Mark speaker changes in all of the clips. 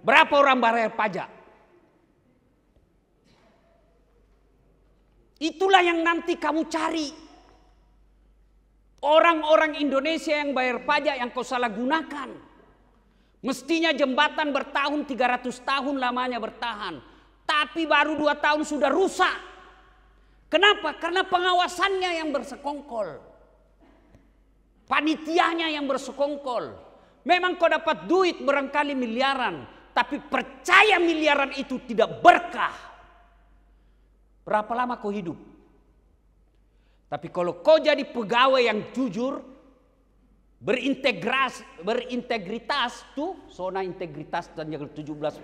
Speaker 1: Berapa orang bayar pajak? Itulah yang nanti kamu cari. Orang-orang Indonesia yang bayar pajak yang kau salah gunakan. Mestinya jembatan bertahun 300 tahun lamanya bertahan. Tapi baru 2 tahun sudah rusak. Kenapa? Karena pengawasannya yang bersekongkol. Panitianya yang bersekongkol. Memang kau dapat duit barangkali miliaran. Tapi percaya miliaran itu tidak berkah. Berapa lama kau hidup? Tapi kalau kau jadi pegawai yang jujur, berintegritas tuh, zona integritas dan tanggal 17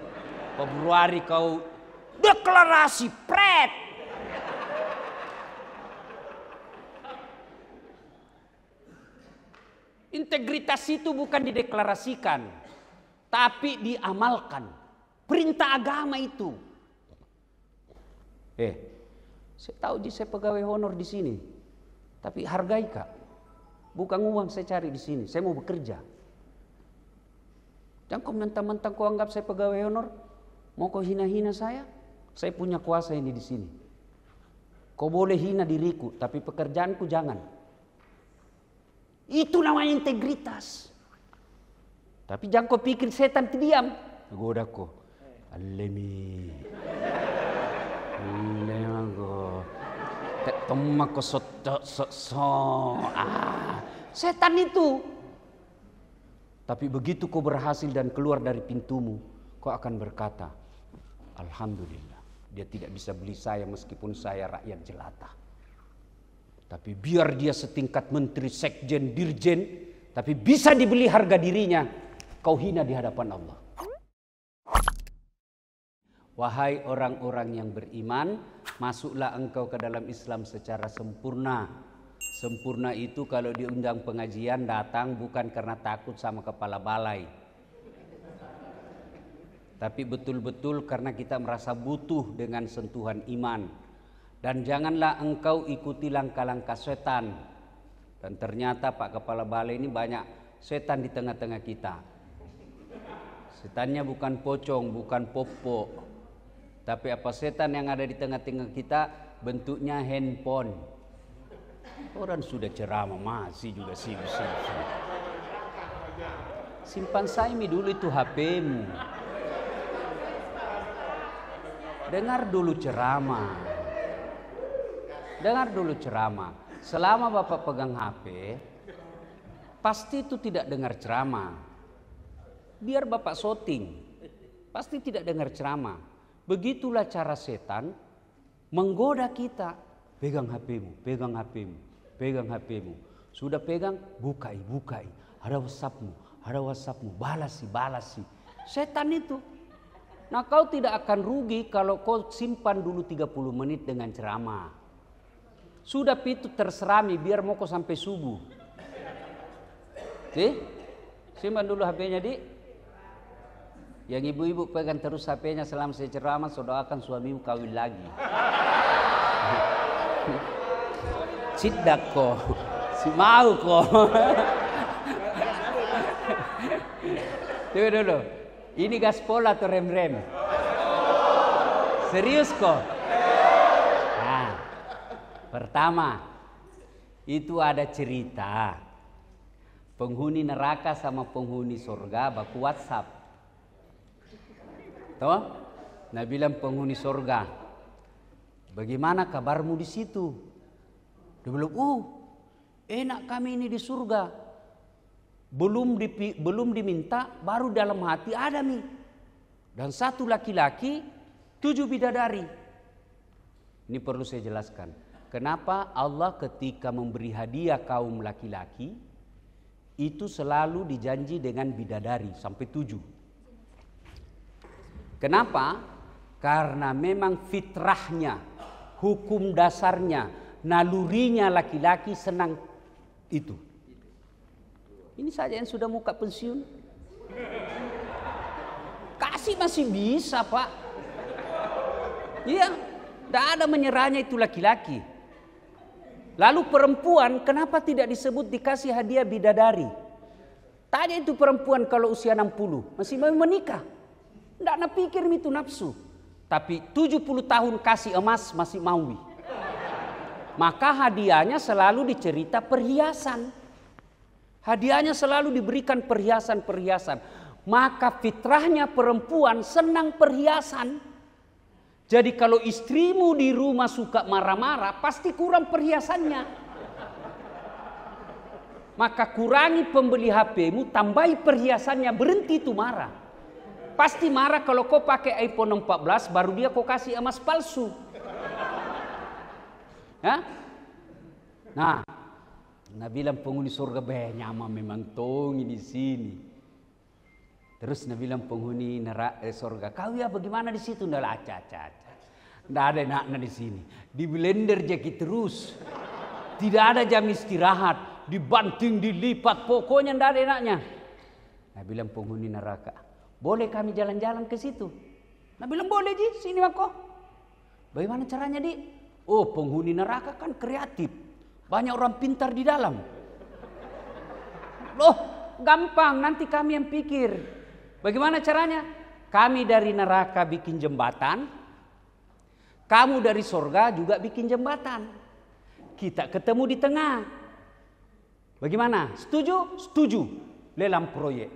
Speaker 1: Februari kau deklarasi pret. Integritas itu bukan dideklarasikan, tapi diamalkan. Perintah agama itu. Saya tahu saya pegawai honor di sini, tapi hargai Kak. Bukan uang saya cari di sini, saya mau bekerja. Jangan kau mentang-mentang kau anggap saya pegawai honor, mau kau hina-hina saya punya kuasa ini di sini. Kau boleh hina diriku, tapi pekerjaanku jangan. Itu namanya integritas. Tapi jangan kau pikir setan diam. Goda kau. Alemi. Setan itu. Tapi begitu kau berhasil dan keluar dari pintumu, kau akan berkata, Alhamdulillah, dia tidak bisa beli saya meskipun saya rakyat jelata. Tapi biar dia setingkat menteri, sekjen, dirjen, tapi bisa dibeli harga dirinya, kau hina di hadapan Allah. Wahai orang-orang yang beriman, masuklah engkau ke dalam Islam secara sempurna. Sempurna itu kalau diundang pengajian datang bukan karena takut sama kepala balai. Tapi betul-betul karena kita merasa butuh dengan sentuhan iman. Dan janganlah engkau ikuti langkah-langkah setan. Dan ternyata Pak Kepala Balai ini banyak setan di tengah-tengah kita. Setannya bukan pocong, bukan popo. Tapi apa setan yang ada di tengah-tengah kita bentuknya handphone. Orang sudah ceramah masih juga sibuk. Simpan saimi dulu itu HP-mu. Dengar dulu ceramah. Selama Bapak pegang HP, pasti itu tidak dengar ceramah. Biar Bapak shooting, pasti tidak dengar ceramah. Begitulah cara setan menggoda kita. Pegang HP-mu. Sudah pegang, bukai. Ada WhatsApp-mu, balasi. Setan itu. Nah kau tidak akan rugi kalau kau simpan dulu 30 menit dengan ceramah. Sudah itu terserah biar mau kau sampai subuh. Simpan dulu HP-nya di. Yang ibu-ibu pegang terus HP-nya selama saya ceramah, saudara doakan suamimu kawin lagi. Cidak kok, si mau kok. Tunggu dulu, ini gaspol atau rem-rem? Serius kok? Nah, pertama, itu ada cerita penghuni neraka sama penghuni surga baku WhatsApp. Toh? Nah bilang penghuni surga, bagaimana kabarmu di situ? Dia bilang, enak kami ini di surga. Belum diminta, baru dalam hati ada nih. Dan 1 laki-laki, 7 bidadari. Ini perlu saya jelaskan. Kenapa Allah ketika memberi hadiah kaum laki-laki, itu selalu dijanji dengan bidadari sampai 7. Kenapa? Karena memang fitrahnya, hukum dasarnya, nalurinya laki-laki senang itu. Ini saja yang sudah muka pensiun. Kasih masih bisa Pak. Iya, tidak ada menyerahnya itu laki-laki. Lalu perempuan kenapa tidak disebut dikasih hadiah bidadari? Tanya itu perempuan kalau usia 60 masih mau menikah. Nggak nak pikir itu nafsu. Tapi 70 tahun kasih emas masih mau. Maka hadiahnya selalu dicerita perhiasan. Hadiahnya selalu diberikan perhiasan-perhiasan. Maka fitrahnya perempuan senang perhiasan. Jadi kalau istrimu di rumah suka marah-marah, pasti kurang perhiasannya. Maka kurangi pembeli HP-mu, tambahi perhiasannya, berhenti itu marah. Pasti marah kalau kau pakai iPhone 14, baru dia kau kasih emas palsu. Ya? Nah, Nabi bilang penghuni surga nyaman memang tongi di sini. Terus Nabi bilang penghuni neraka surga, kau ya bagaimana di situ? Nggak aca. Nggak ada enaknya di sini. Di blender jeki terus. Tidak ada jam istirahat, dibanting, dilipat, pokoknya nggak ada enaknya. Nabi bilang penghuni neraka, boleh kami jalan-jalan ke situ? Nabi bilang boleh Ji, sini kok. Bagaimana caranya Di? Oh, penghuni neraka kan kreatif. Banyak orang pintar di dalam. Loh, gampang, nanti kami yang pikir. Bagaimana caranya? Kami dari neraka bikin jembatan. Kamu dari surga juga bikin jembatan. Kita ketemu di tengah. Bagaimana? Setuju? Setuju. Lelang proyek.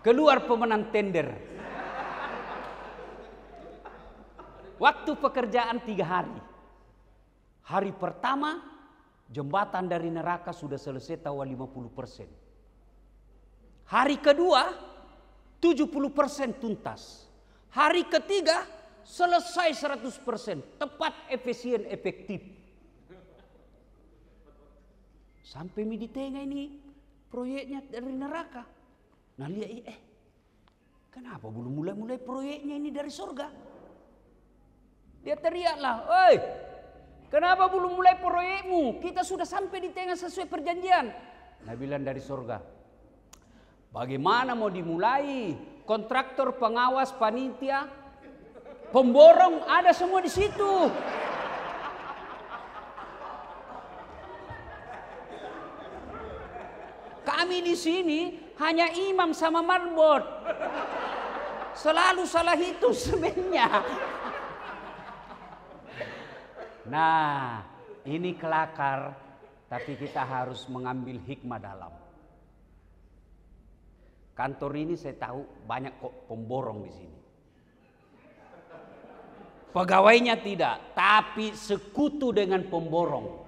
Speaker 1: Keluar pemenang tender. Waktu pekerjaan 3 hari. Hari pertama jembatan dari neraka sudah selesai tahu 50%. Hari kedua 70% tuntas. Hari ketiga selesai 100%. Tepat, efisien, efektif. Sampai di tengah ini proyeknya dari neraka. Nah lihat kenapa belum mulai proyeknya ini dari surga? Dia teriaklah, "Oi, kenapa belum mulai proyekmu? Kita sudah sampai di tengah sesuai perjanjian." Nabi bilang dari surga, bagaimana mau dimulai? Kontraktor, pengawas, panitia, pemborong ada semua di situ. Kami di sini hanya imam sama marbot. Selalu salah hitung sebenarnya. Nah, ini kelakar, tapi kita harus mengambil hikmah dalam. Kantor ini saya tahu banyak kok pemborong di sini. Pegawainya tidak, tapi sekutu dengan pemborong.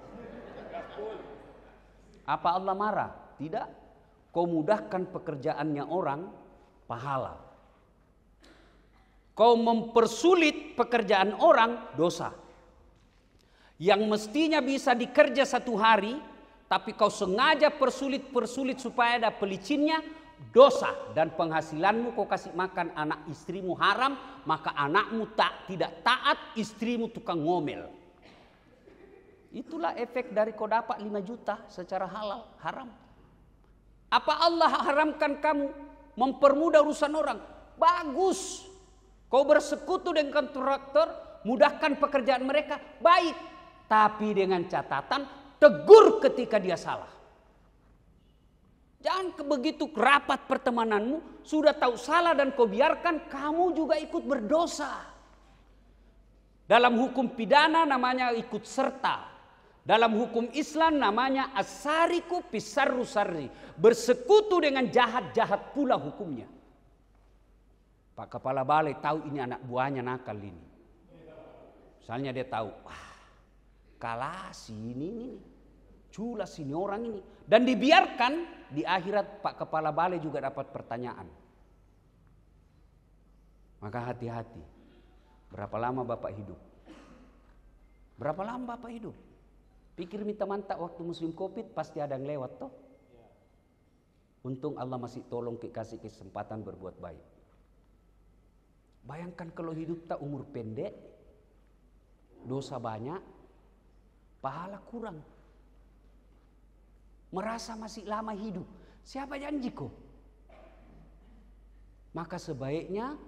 Speaker 1: Apa Allah marah? Tidak. Kau mudahkan pekerjaannya orang, pahala. Kau mempersulit pekerjaan orang, dosa. Yang mestinya bisa dikerja 1 hari, tapi kau sengaja persulit supaya ada pelicinnya, dosa. Dan penghasilanmu kau kasih makan anak istrimu haram, maka anakmu tidak taat, istrimu tukang ngomel. Itulah efek dari kau dapat 5 juta secara halal, haram. Apa Allah haramkan kamu mempermudah urusan orang? Bagus. Kau bersekutu dengan kontraktor, mudahkan pekerjaan mereka, baik. Tapi dengan catatan, tegur ketika dia salah. Jangan begitu rapat pertemananmu, sudah tahu salah dan kau biarkan, kamu juga ikut berdosa. Dalam hukum pidana namanya ikut serta. Dalam hukum Islam namanya asariku pisarru sarri. Bersekutu dengan jahat-jahat pula hukumnya. Pak Kepala Balai tahu ini anak buahnya nakal ini. Misalnya dia tahu, kalah ini, culas ini orang ini. Dan dibiarkan, di akhirat Pak Kepala Balai juga dapat pertanyaan. Maka hati-hati. Berapa lama Bapak hidup? Berapa lama Bapak hidup? Pikir minta mantap waktu musim Covid pasti ada yang lewat toh. Untung Allah masih tolong kasih kesempatan berbuat baik. Bayangkan kalau hidup tak umur pendek, dosa banyak, pahala kurang. Merasa masih lama hidup. Siapa janji kok? Maka sebaiknya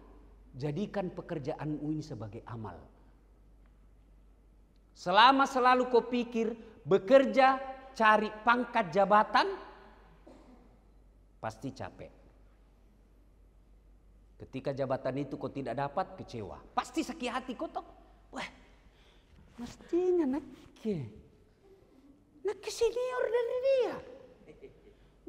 Speaker 1: jadikan pekerjaanmu ini sebagai amal. Selama selalu kau pikir bekerja cari pangkat jabatan, pasti capek. Ketika jabatan itu kau tidak dapat, kecewa. Pasti sakit hati kau toh. Wah, mestinya nak senior dari dia.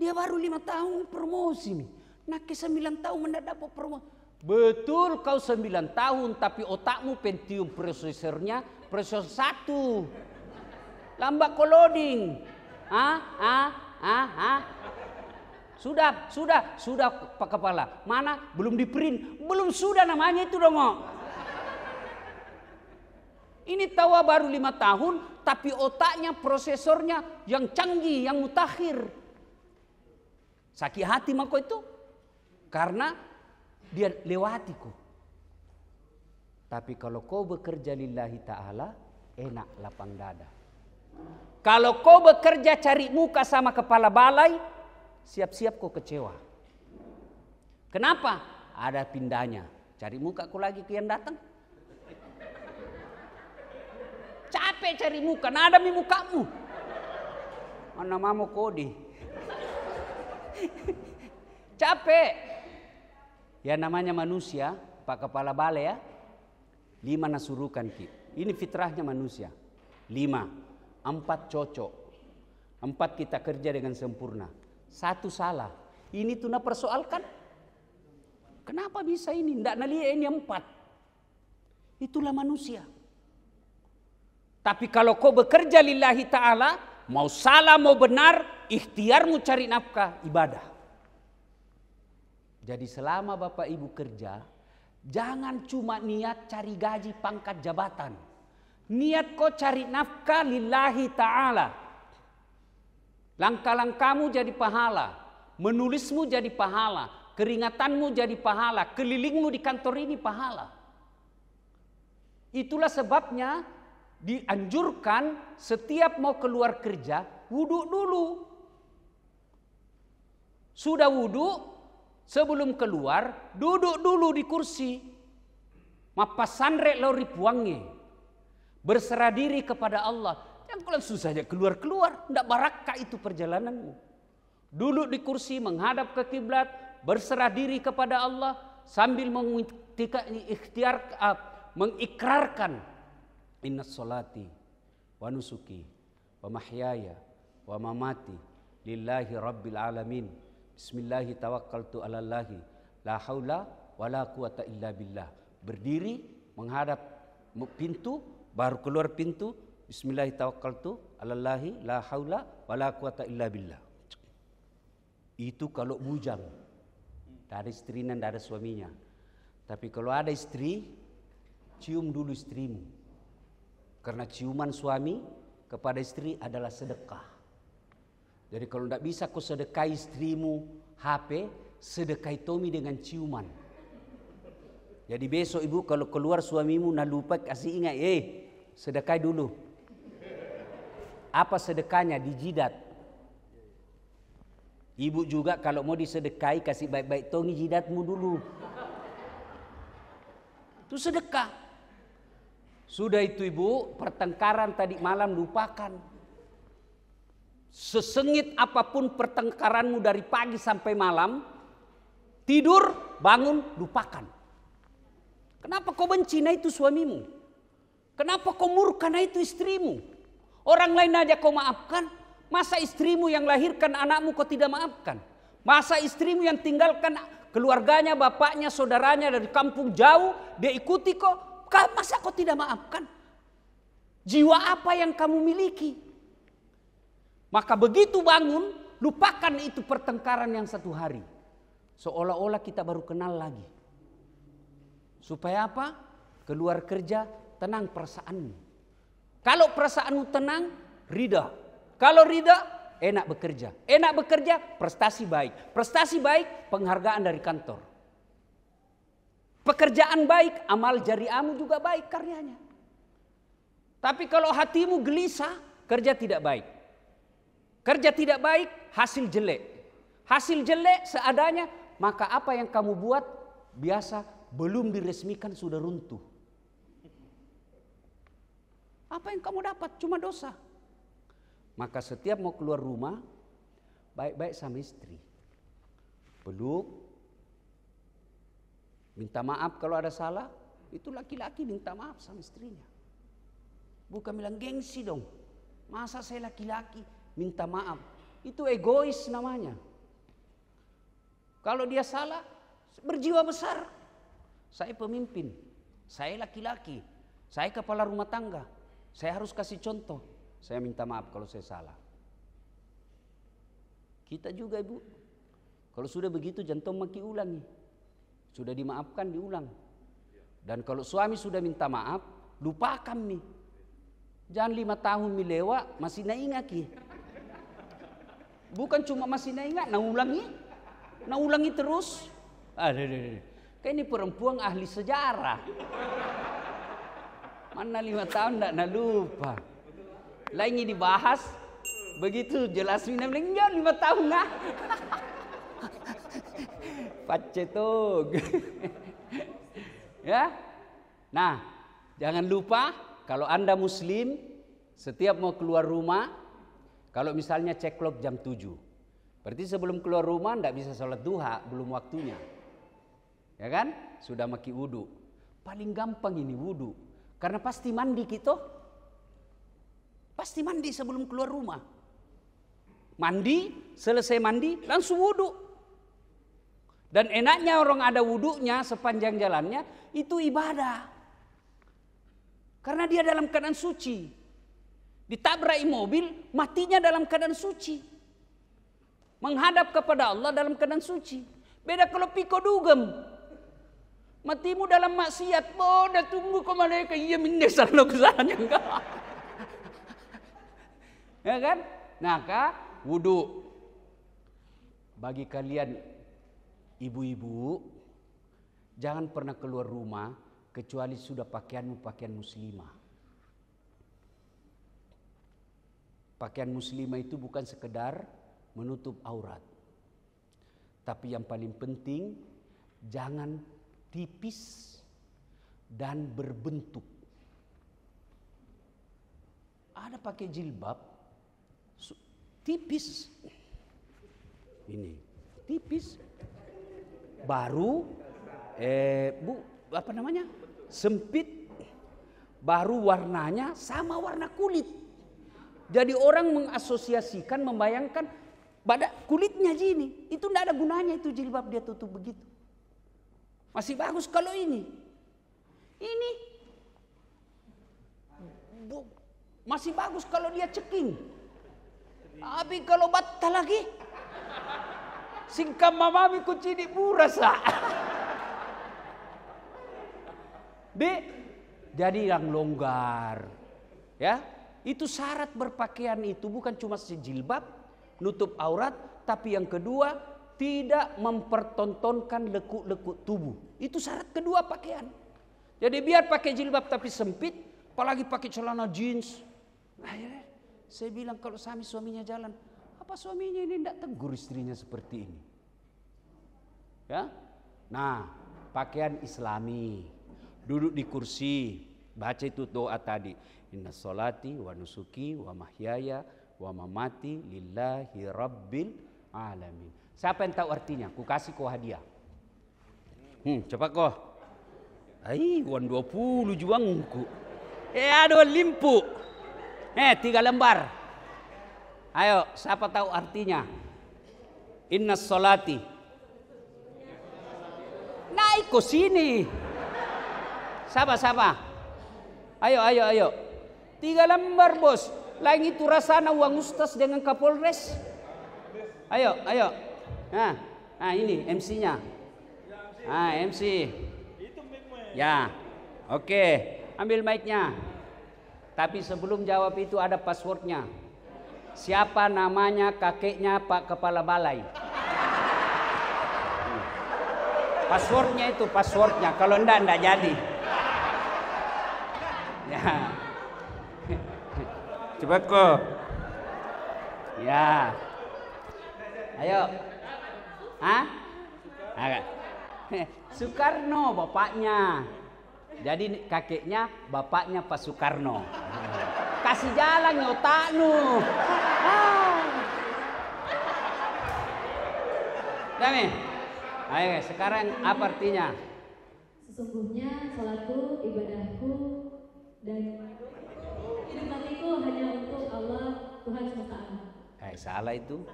Speaker 1: Dia baru 5 tahun promosi nih. Nak 9 tahun mendapat promosi. Betul kau 9 tahun, tapi otakmu Pentium prosesornya prosesor 1. Lambat kau loading. Sudah Pak Kepala. Mana? Belum di print. Belum sudah namanya itu dong. Ini tawa baru 5 tahun, tapi otaknya prosesornya yang canggih, yang mutakhir. Sakit hati mako itu. Karena dia lewati kok. Tapi kalau kau bekerja lillahi ta'ala, enak lapang dada. Kalau kau bekerja cari muka sama kepala balai, siap-siap kau kecewa. Kenapa? Ada pindahnya. Cari muka kau lagi ke yang datang. Capek cari muka, nada mi mukamu. Mana mamo kodi. Capek. Ya namanya manusia, Pak Kepala Balai ya. 5 nasurukan ki. Ini fitrahnya manusia. 5, 4 cocok. 4 kita kerja dengan sempurna. 1 salah. Ini tuh persoalkan. Kenapa bisa ini? Nggak nalia ini 4. Itulah manusia. Tapi kalau kau bekerja lillahi ta'ala, mau salah mau benar, ikhtiarmu cari nafkah, ibadah. Jadi selama Bapak Ibu kerja, jangan cuma niat cari gaji pangkat jabatan. Niat kau cari nafkah lillahi ta'ala. Langkah-langkahmu jadi pahala. Menulismu jadi pahala. Keringatanmu jadi pahala. Kelilingmu di kantor ini pahala. Itulah sebabnya dianjurkan setiap mau keluar kerja, wudhu dulu. Sudah wudhu, sebelum keluar, duduk dulu di kursi. Mapasandre lori puangnya. Berserah diri kepada Allah. Yang langsung saja keluar-keluar. Tidak barakah itu perjalananmu. Duduk di kursi menghadap ke kiblat. Berserah diri kepada Allah. Sambil mengikrarkan. Inna sholati wa nusuki wa mahyaya wa mamati lillahi rabbil alamin. Bismillahi tawakkaltu alallahi la haula wa la quwata illa billah. Berdiri menghadap pintu, baru keluar pintu. Bismillahi tawakkaltu alallahi la haula wa la quwata illa billah. Itu kalau bujang. Tidak ada istri dan tidak ada suaminya. Tapi kalau ada istri, cium dulu istrimu. Karena ciuman suami kepada istri adalah sedekah. Jadi kalau tidak bisa kau sedekah istrimu HP, sedekah Tommy dengan ciuman. Jadi besok ibu kalau keluar suamimu nak lupa kasih ingat, sedekah dulu. Apa sedekahnya? Di jidat. Ibu juga kalau mau disedekahi kasih baik-baik Tommy jidatmu dulu. Itu sedekah. Sudah itu ibu, pertengkaran tadi malam lupakan. Sesengit apapun pertengkaranmu dari pagi sampai malam, tidur, bangun, lupakan. Kenapa kau benci itu suamimu? Kenapa kau murka itu istrimu? Orang lain aja kau maafkan, masa istrimu yang lahirkan anakmu kau tidak maafkan? Masa istrimu yang tinggalkan keluarganya, bapaknya, saudaranya dari kampung jauh, dia ikuti kau? Masa kau tidak maafkan? Jiwa apa yang kamu miliki? Maka begitu bangun, lupakan itu pertengkaran yang 1 hari. Seolah-olah kita baru kenal lagi. Supaya apa? Keluar kerja, tenang perasaanmu. Kalau perasaanmu tenang, ridha. Kalau ridha, enak bekerja. Enak bekerja, prestasi baik. Prestasi baik, penghargaan dari kantor. Pekerjaan baik, amal jariahmu juga baik karyanya. Tapi kalau hatimu gelisah, kerja tidak baik. Kerja tidak baik, hasil jelek. Hasil jelek seadanya, maka apa yang kamu buat biasa belum diresmikan sudah runtuh. Apa yang kamu dapat cuma dosa. Maka setiap mau keluar rumah, baik-baik sama istri. Peluk, Minta maaf kalau ada salah, itu laki-laki minta maaf sama istrinya. Bukan bilang gengsi dong. Masa saya laki-laki minta maaf? Itu egois namanya. Kalau dia salah, berjiwa besar. Saya pemimpin, saya laki-laki, saya kepala rumah tangga. Saya harus kasih contoh. Saya minta maaf kalau saya salah. Kita juga ibu, kalau sudah begitu jantung maki ulangi. Sudah dimaafkan diulang. Dan kalau suami sudah minta maaf, lupakan mi. Jangan 5 tahun mi lewat masih naingat ki. Bukan cuma masih naingat, naulangi terus. Kayak ini perempuan ahli sejarah. Mana 5 tahun tidak lupa. Lagi dibahas, begitu jelas minum lagi 5 tahun lah. Pacetog. Ya. Nah, jangan lupa kalau Anda muslim, setiap mau keluar rumah, kalau misalnya ceklok jam 7, berarti sebelum keluar rumah tidak bisa sholat duha, belum waktunya. Ya kan? Sudah maki wudu. Paling gampang ini wudu. Karena pasti mandi gitu. Pasti mandi sebelum keluar rumah. Mandi, selesai mandi, langsung wudu. Dan enaknya orang ada wudunya sepanjang jalannya, itu ibadah. Karena dia dalam keadaan suci. Ditabrak mobil, matinya dalam keadaan suci. Menghadap kepada Allah dalam keadaan suci. Beda kalau piko dugem. Matimu dalam maksiat, bodoh tunggu ke malaikat, iya mindesan lo kesannya enggak. Ya kan? Maka wudu. Bagi kalian ibu-ibu, jangan pernah keluar rumah kecuali sudah pakaianmu pakaian muslimah. Pakaian muslimah itu bukan sekedar menutup aurat. Tapi yang paling penting, jangan tipis dan berbentuk. Ada pakai jilbab tipis. Ini tipis. Baru sempit. Baru warnanya sama warna kulit. Jadi orang mengasosiasikan, membayangkan pada kulitnya gini. Itu tidak ada gunanya itu jilbab dia tutup begitu. Masih bagus kalau ini. Ini masih bagus kalau dia ceking. Tapi kalau batal lagi, singkam mamami kucini burasa. Jadi yang longgar. Ya, itu syarat berpakaian itu bukan cuma sejilbab, nutup aurat, tapi yang kedua tidak mempertontonkan lekuk-lekuk tubuh. Itu syarat kedua pakaian. Jadi biar pakai jilbab tapi sempit, apalagi pakai celana jeans. Saya bilang kalau suaminya jalan, apa suaminya ini tidak tegur istrinya seperti ini? Ya, nah pakaian Islami, duduk di kursi, baca itu doa tadi. Inna sholati wa nusuki wa mahyaya wa mamati lillahi rabbil alamin. Siapa yang tahu artinya? Ku kasih kau hadiah. Cepat kau. Uang 20 juangku. Aduh limpu. 3 lembar. Ayo, siapa tahu artinya? Inna sholati. Naik ke sini. Siapa? Ayo. 3 lembar bos. Lain itu rasanya uang ustaz dengan Kapolres. Ayo. Nah ini MC-nya. MC. Ya, oke. Ambil mic-nya. Tapi sebelum jawab itu ada passwordnya. Siapa namanya kakeknya Pak Kepala Balai? Passwordnya itu passwordnya. Kalau enggak jadi. Ya. Cepat kok. Ya. Ayo. Soekarno bapaknya. Jadi kakeknya bapaknya Pak Soekarno. Kasih jalan otakmu. Dami. Ayo sekarang apa artinya?
Speaker 2: Sesungguhnya salatku, ibadahku, dan hidup matiku hanya untuk Allah Tuhan SWT.
Speaker 1: Salah itu.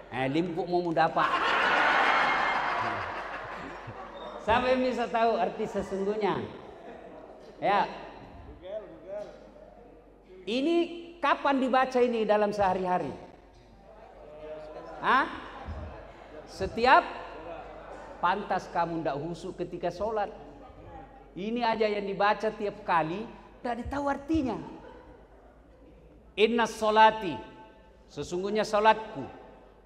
Speaker 1: Limpuk mau dapat. Sampai bisa tahu arti sesungguhnya. Ya. Ini kapan dibaca ini dalam sehari-hari? Setiap pantas kamu ndak husuk ketika sholat. Ini aja yang dibaca tiap kali, tidak tahu artinya. Inna sholati, sesungguhnya sholatku,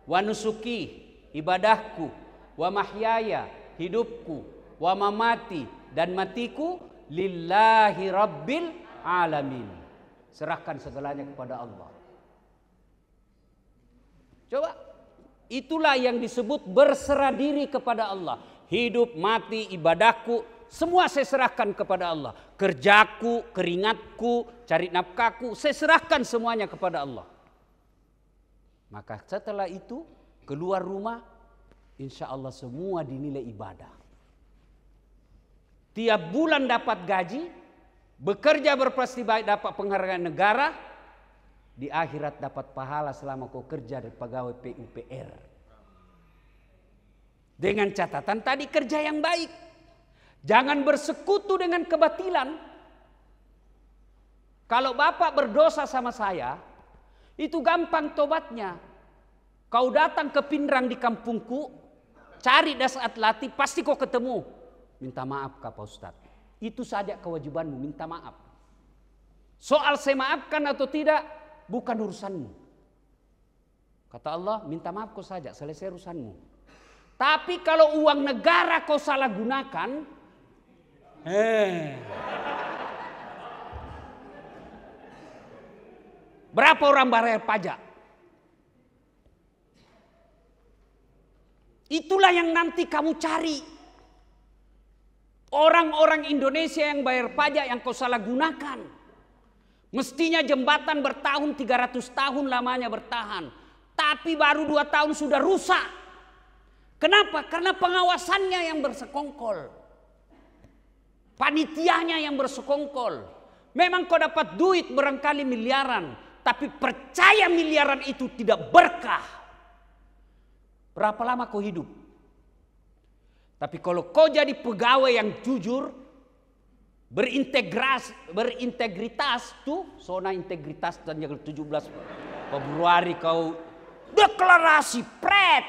Speaker 1: wa nusuki, ibadahku, wa mahyaya, hidupku, wa mamati, dan matiku, lillahi rabbil alamin. Serahkan segalanya kepada Allah. Coba, itulah yang disebut berserah diri kepada Allah. Hidup, mati, ibadahku, semua saya serahkan kepada Allah. Kerjaku, keringatku, cari nafkahku, saya serahkan semuanya kepada Allah. Maka setelah itu keluar rumah, insya Allah semua dinilai ibadah. Tiap bulan dapat gaji, bekerja berprestasi baik dapat penghargaan negara, di akhirat dapat pahala selama kau kerja dari pegawai PUPR. Dengan catatan tadi kerja yang baik. Jangan bersekutu dengan kebatilan. Kalau bapak berdosa sama saya, itu gampang tobatnya. Kau datang ke Pindrang di kampungku, cari das atlati, pasti kau ketemu. Minta maaf Pak Ustadz. Itu saja kewajibanmu, minta maaf. Soal saya maafkan atau tidak, bukan urusanmu. Kata Allah, minta maaf kau saja, selesai urusanmu. Tapi kalau uang negara kau salah gunakan, berapa orang bayar pajak? Itulah yang nanti kamu cari. Orang-orang Indonesia yang bayar pajak yang kau salah gunakan. Mestinya jembatan bertahun, 300 tahun lamanya bertahan. Tapi baru 2 tahun sudah rusak. Kenapa? Karena pengawasannya yang bersekongkol. Panitianya yang bersekongkol. Memang kau dapat duit barangkali miliaran. Tapi percaya miliaran itu tidak berkah. Berapa lama kau hidup? Tapi kalau kau jadi pegawai yang jujur, berintegritas tuh, zona integritas dan tanggal 17 Februari kau deklarasi pret.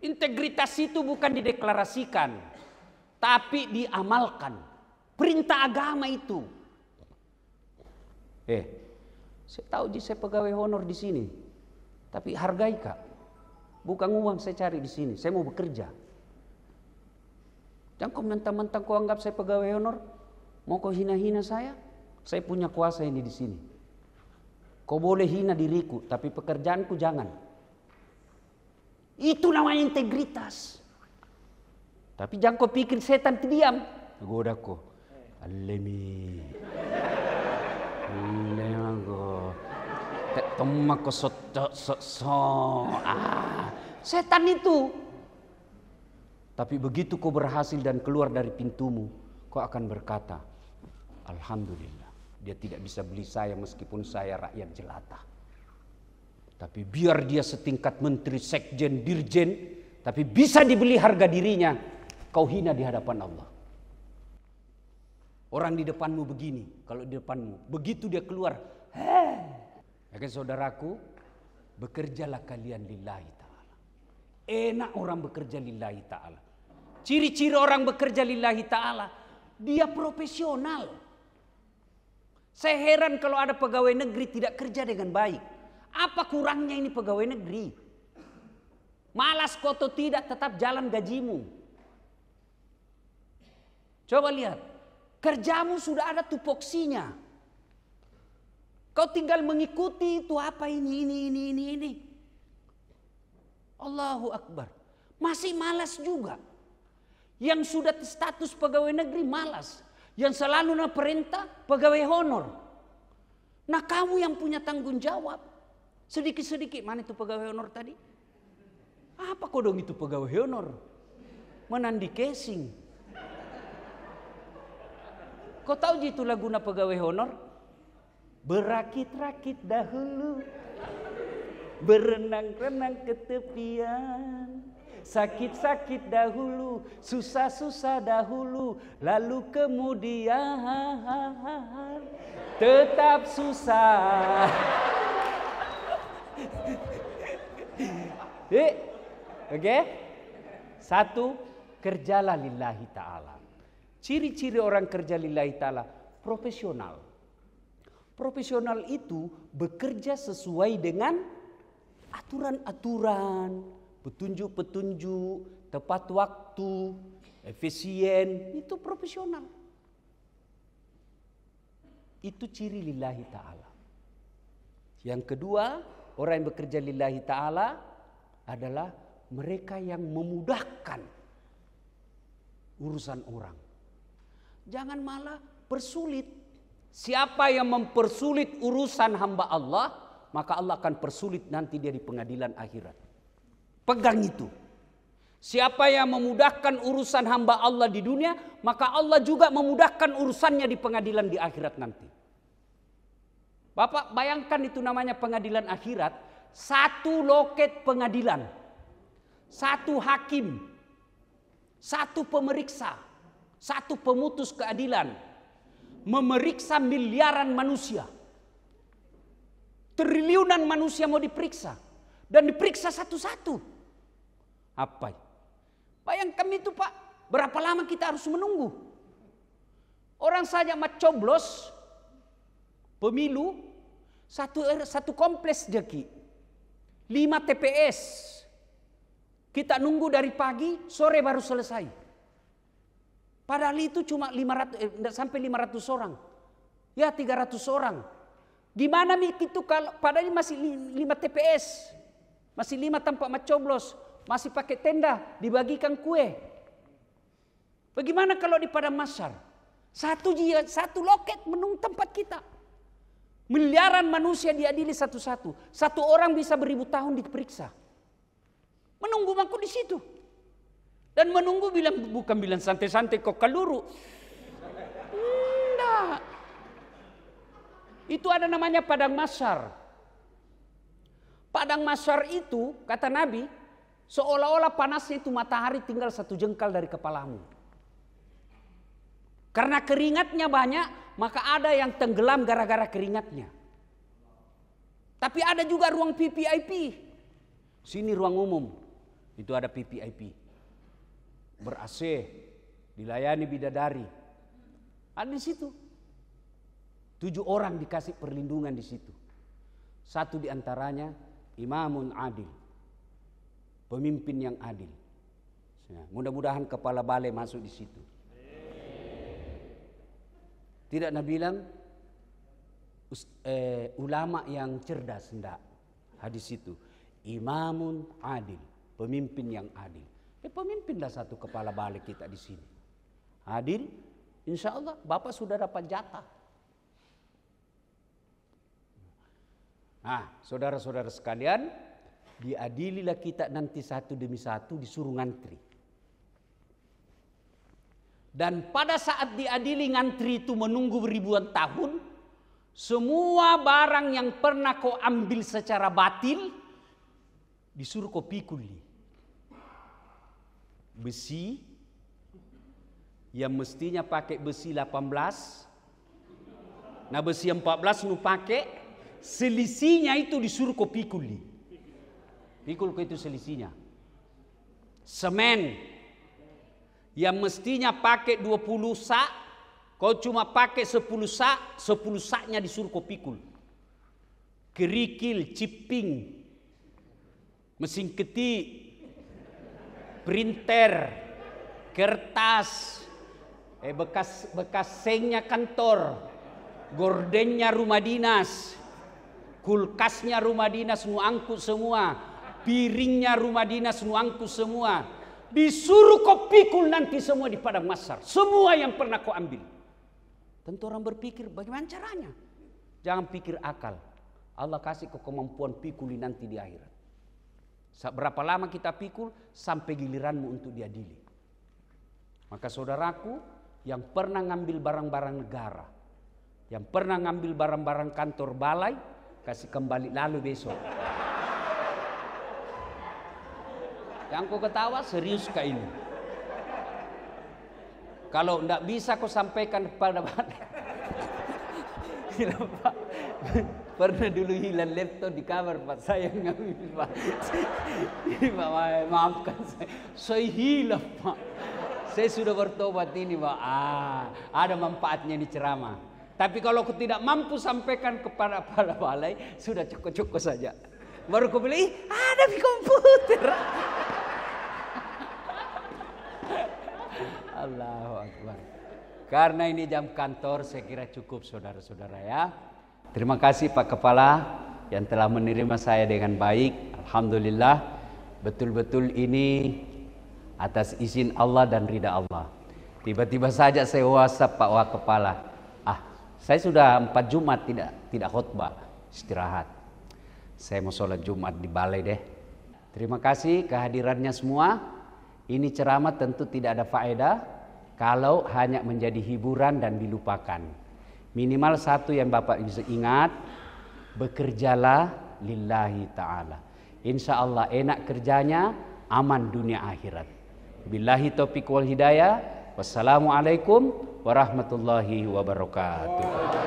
Speaker 1: Integritas itu bukan dideklarasikan, tapi diamalkan. Perintah agama itu. Saya tahu saya pegawai honor di sini, tapi hargai Kak. Bukan uang saya cari di sini, saya mau bekerja. Jangan kau mentang-mentang kau anggap saya pegawai honor, mau kau hina-hina saya punya kuasa ini di sini. Kau boleh hina diriku, tapi pekerjaanku jangan. Itu namanya integritas. Tapi jangan kau pikir setan diam. Goda kau. Alemi. Lemago. Temak kau setan itu. Tapi begitu kau berhasil dan keluar dari pintumu, kau akan berkata, Alhamdulillah. Dia tidak bisa beli saya meskipun saya rakyat jelata. Tapi biar dia setingkat menteri, sekjen, dirjen, tapi bisa dibeli harga dirinya, kau hina di hadapan Allah. Orang di depanmu begini, kalau di depanmu, begitu dia keluar, ya kan saudaraku, bekerjalah kalian lillahi ta'ala. Enak orang bekerja lillahi ta'ala. Ciri-ciri orang bekerja lillahi ta'ala, dia profesional. Saya heran kalau ada pegawai negeri tidak kerja dengan baik. Apa kurangnya ini pegawai negeri? Malas kau atau tidak tetap jalan gajimu. Coba lihat, kerjamu sudah ada tupoksinya. Kau tinggal mengikuti itu apa ini. Allahu Akbar. Masih malas juga. Yang sudah status pegawai negeri malas. Yang selalu perintah pegawai honor. Nah kamu yang punya tanggung jawab. Sedikit-sedikit, mana itu pegawai honor tadi? Apa kodong itu pegawai honor? Menandi casing. Kau tahu itu laguna pegawai honor? Berakit-rakit dahulu, berenang-renang ke tepian. Sakit-sakit dahulu, susah-susah dahulu, lalu kemudian tetap susah. Oke? Satu, kerjalah lillahi ta'ala. Ciri-ciri orang kerja lillahi ta'ala, profesional. Profesional itu bekerja sesuai dengan aturan-aturan, petunjuk-petunjuk, tepat waktu, efisien, itu profesional. Itu ciri lillahi ta'ala. Yang kedua, orang yang bekerja lillahi ta'ala adalah mereka yang memudahkan urusan orang. Jangan malah persulit. Siapa yang mempersulit urusan hamba Allah, maka Allah akan persulit nanti dia di pengadilan akhirat. Pegang itu. Siapa yang memudahkan urusan hamba Allah di dunia, maka Allah juga memudahkan urusannya di pengadilan di akhirat nanti. Bapak bayangkan itu namanya pengadilan akhirat. Satu loket pengadilan. Satu hakim. Satu pemeriksa. Satu pemutus keadilan. Memeriksa miliaran manusia. Triliunan manusia mau diperiksa. Dan diperiksa satu-satu. Apa? Bayangkan itu Pak. Berapa lama kita harus menunggu? Orang saja mencoblos pemilu satu kompleks jeki. 5 TPS. Kita nunggu dari pagi, sore baru selesai. Padahal itu cuma 500 sampai 500 orang. Ya 300 orang. Gimana itu kalau padahal masih 5 TPS. Masih 5 tempat mencoblos. Masih pakai tenda, dibagikan kue. Bagaimana kalau di Padang Mahsyar? Satu loket menunggu tempat kita. Miliaran manusia diadili satu-satu. Satu orang bisa 1000 tahun diperiksa. Menunggu mangku di situ. Dan menunggu bukan bilang santai-santai kok kaluru. Enggak. Itu ada namanya Padang Mahsyar. Padang Mahsyar itu kata Nabi, seolah-olah panasnya itu matahari tinggal 1 jengkal dari kepalamu. Karena keringatnya banyak, maka ada yang tenggelam gara-gara keringatnya. Tapi ada juga ruang VVIP. Sini ruang umum. Itu ada VVIP. Ber-AC, dilayani bidadari. Ada di situ. 7 orang dikasih perlindungan di situ. Satu di antaranya imamun adil. Pemimpin yang adil. Mudah-mudahan kepala balai masuk di situ. Tidak Nabi bilang ulama yang cerdas, enggak. Hadis itu imamun adil, pemimpin yang adil. Pemimpinlah satu kepala balai kita di sini. Adil, insya Allah Bapak sudah dapat jatah. Nah, saudara-saudara sekalian, diadililah kita nanti satu demi satu disuruh ngantri. Dan pada saat diadili ngantri itu menunggu ribuan tahun, semua barang yang pernah kau ambil secara batil disuruh kau pikuli. Besi yang mestinya pakai besi 18, nah besi 14 nu pakai, selisihnya itu disuruh kau pikuli. Pikul kau itu selisihnya. Semen yang mestinya pakai 20 sak, kau cuma pakai 10 sak, 10 saknya disuruh kau pikul. Kerikil, ciping, mesin ketik, printer, kertas, bekas sengnya kantor, gordennya rumah dinas, kulkasnya rumah dinas nu angkut semua, piringnya rumah dinas nu angkut semua. Disuruh kau pikul nanti semua di Padang Mahsyar. Semua yang pernah kau ambil. Tentu orang berpikir bagaimana caranya. Jangan pikir akal. Allah kasih kemampuan pikul nanti di akhirat. Berapa lama kita pikul sampai giliranmu untuk diadili. Maka saudaraku yang pernah ngambil barang-barang negara, yang pernah ngambil barang-barang kantor balai, kasih kembali lalu besok. Yang kau ketawa serius kah ini? Kalau tidak bisa kau sampaikan kepada Pak, pernah dulu hilang laptop di kamar Pak, saya ngambil Pak. Ini Pak, maafkan saya hilang Pak. Saya sudah bertobat ini Pak. Ada manfaatnya di ceramah. Tapi kalau aku tidak mampu sampaikan kepada kepala balai, sudah cukup-cukup saja. Baru aku bilang, ada di komputer. Allahu Akbar. Karena ini jam kantor, saya kira cukup saudara-saudara ya. Terima kasih Pak Kepala yang telah menerima saya dengan baik. Alhamdulillah, betul-betul ini atas izin Allah dan ridha Allah. Tiba-tiba saja saya WhatsApp Pak Wak Kepala. Saya sudah 4 Jumat tidak khutbah, istirahat. Saya mau sholat Jumat di balai deh. Terima kasih kehadirannya semua. Ini ceramah tentu tidak ada faedah kalau hanya menjadi hiburan dan dilupakan. Minimal satu yang Bapak bisa ingat, bekerjalah lillahi ta'ala. Insya Allah enak kerjanya, aman dunia akhirat. Billahi taufiq wal hidayah. Wassalamualaikum warahmatullahi wabarakatuh.